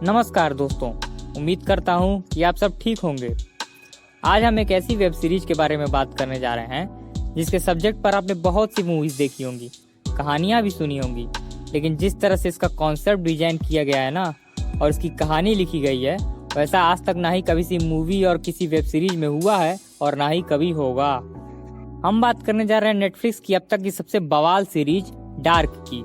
नमस्कार दोस्तों, उम्मीद करता हूँ कि आप सब ठीक होंगे। आज हम एक ऐसी वेब सीरीज के बारे में बात करने जा रहे हैं जिसके सब्जेक्ट पर आपने बहुत सी मूवीज देखी होंगी, कहानियाँ भी सुनी होंगी, लेकिन जिस तरह से इसका कॉन्सेप्ट डिजाइन किया गया है ना, और इसकी कहानी लिखी गई है, वैसा आज तक ना ही कभी सी मूवी और किसी वेब सीरीज में हुआ है और ना ही कभी होगा। हम बात करने जा रहे हैं नेटफ्लिक्स की अब तक की सबसे बवाल सीरीज डार्क की।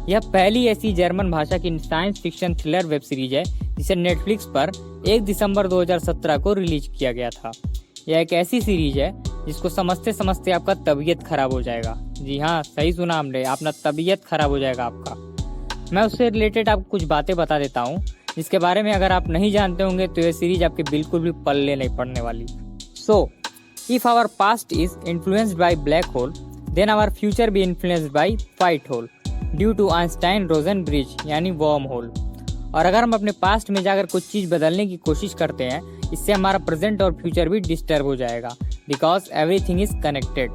यह पहली ऐसी जर्मन भाषा की science fiction thriller web series है जिसे नेटफ्लिक्स पर 1 दिसंबर 2017 को रिलीज किया गया था। यह एक ऐसी सीरीज है जिसको समझते समझते आपका तबीयत खराब हो जाएगा। जी हाँ, सही सुना हमने, अपना तबीयत खराब हो जाएगा आपका। मैं उससे रिलेटेड आपको कुछ बातें बता देता हूँ जिसके बारे में अगर आप नहीं जानते होंगे तो यह सीरीज आपके बिल्कुल भी पल्ले नहीं पड़ने वाली। So if our past is influenced by black hole, then our future be influenced by white hole due to Einstein Rosen bridge यानी वर्म होल। और अगर हम अपने पास्ट में जाकर कुछ चीज बदलने की कोशिश करते हैं, इससे हमारा प्रेजेंट और फ्यूचर भी डिस्टर्ब हो जाएगा, बिकॉज एवरीथिंग इज कनेक्टेड।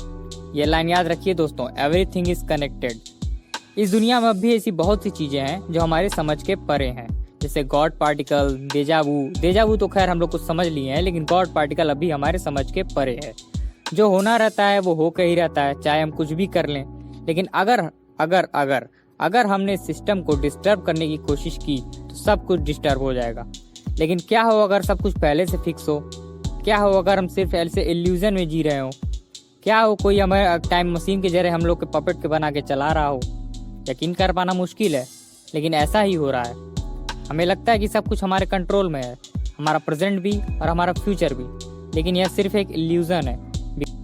ये लाइन याद रखिए दोस्तों, एवरीथिंग इज कनेक्टेड। इस दुनिया में अब भी ऐसी बहुत सी चीजें हैं जो हमारे समझ के परे हैं, जैसे गॉड पार्टिकल, डेजावू तो खैर हम लोग कुछ समझ लिए हैं, लेकिन गॉड पार्टिकल अभी हमारे समझ के परे है। जो होना रहता है वो होकर ही रहता है, चाहे हम कुछ भी कर लें। लेकिन अगर हमने सिस्टम को डिस्टर्ब करने की कोशिश की तो सब कुछ डिस्टर्ब हो जाएगा। लेकिन क्या हो अगर सब कुछ पहले से फिक्स हो? क्या हो अगर हम सिर्फ ऐसे इल्यूजन में जी रहे हो? क्या हो कोई हमें टाइम मशीन के जरिए हम लोग के पपेट के बना के चला रहा हो? यकीन कर पाना मुश्किल है, लेकिन ऐसा ही हो रहा है। हमें लगता है कि सब कुछ हमारे कंट्रोल में है, हमारा प्रेजेंट भी और हमारा फ्यूचर भी, लेकिन यह सिर्फ एक इल्यूजन है।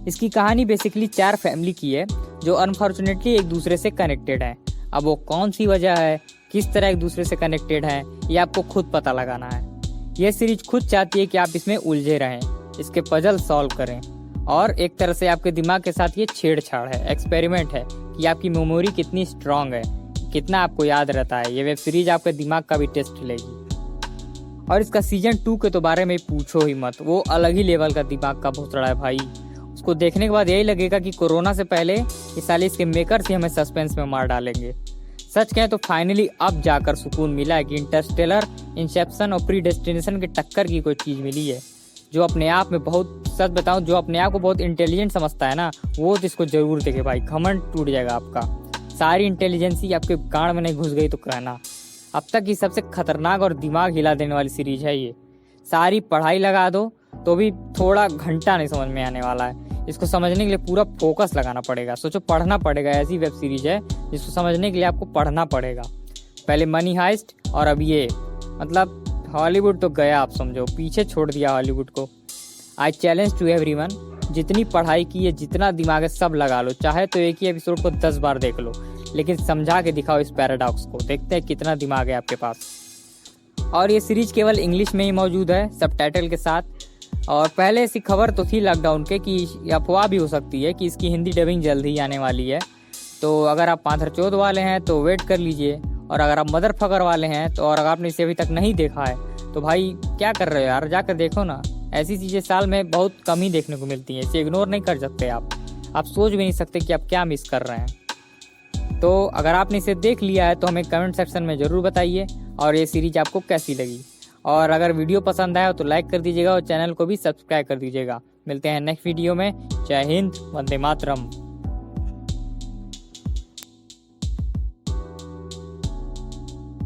इसकी कहानी बेसिकली 4 फैमिली की है जो अनफॉर्चुनेटली एक दूसरे से कनेक्टेड है। अब वो कौन सी वजह है, किस तरह एक दूसरे से कनेक्टेड है, ये आपको खुद पता लगाना है। यह सीरीज खुद चाहती है कि आप इसमें उलझे रहें, इसके पजल सॉल्व करें, और एक तरह से आपके दिमाग के साथ ये छेड़छाड़ है, एक्सपेरिमेंट है कि आपकी मेमोरी कितनी स्ट्रांग है, कितना आपको याद रहता है। ये वेब सीरीज आपके दिमाग का भी टेस्ट लेगी। और इसका सीजन 2 के तो बारे में पूछो ही मत, वो अलग ही लेवल का दिमाग का भोसड़ा है भाई। उसको देखने के बाद यही लगेगा कि कोरोना से पहले इस साल इसके मेकर्स ही हमें सस्पेंस में मार डालेंगे। सच कहें तो फाइनली अब जाकर सुकून मिला है कि इंटरस्टेलर, इंसेप्शन और प्रीडेस्टिनेशन के टक्कर की कोई चीज़ मिली है जो अपने आप में बहुत, सच बताऊं, जो अपने आप को बहुत इंटेलिजेंट समझता है ना, वो तो इसको जरूर देखे भाई, घमंड टूट जाएगा आपका। सारी इंटेलिजेंसी आपके गांड में नहीं घुस गई तो कहना। अब तक की सबसे खतरनाक और दिमाग हिला देने वाली सीरीज है ये। सारी पढ़ाई लगा दो तो भी थोड़ा घंटा नहीं समझ में आने वाला है। इसको समझने के लिए पूरा फोकस लगाना पड़ेगा। सोचो, पढ़ना पड़ेगा। ऐसी वेब सीरीज है जिसको समझने के लिए आपको पढ़ना पड़ेगा। पहले मनी हाइस्ट और अब ये, मतलब हॉलीवुड तो गया, आप समझो पीछे छोड़ दिया हॉलीवुड को। आई चैलेंज टू एवरीवन, जितनी पढ़ाई की है, जितना दिमाग है, सब लगा लो। चाहे तो एक ही एपिसोड को 10 बार देख लो, लेकिन समझा के दिखाओ इस पैराडॉक्स को। देखते हैं कितना दिमाग है आपके पास। और ये सीरीज केवल इंग्लिश में ही मौजूद है, सबटाइटल के साथ। और पहले ऐसी खबर तो थी लॉकडाउन के कि अफवाह भी हो सकती है कि इसकी हिंदी डबिंग जल्द ही आने वाली है। तो अगर आप पाथरचोद वाले हैं तो वेट कर लीजिए, और अगर आप मदर फकर वाले हैं तो, और अगर आपने इसे अभी तक नहीं देखा है तो भाई क्या कर रहे हो यार, जाकर देखो ना। ऐसी चीज़ें साल में बहुत कम ही देखने को मिलती हैं, इसे इग्नोर नहीं कर सकते आप सोच भी नहीं सकते कि आप क्या मिस कर रहे हैं। तो अगर आपने इसे देख लिया है तो हमें कमेंट सेक्शन में ज़रूर बताइए और ये सीरीज आपको कैसी लगी। और अगर वीडियो पसंद आया तो लाइक कर दीजिएगा और चैनल को भी सब्सक्राइब कर दीजिएगा। मिलते हैं नेक्स्ट वीडियो में। जय हिंद, वंदे मातरम।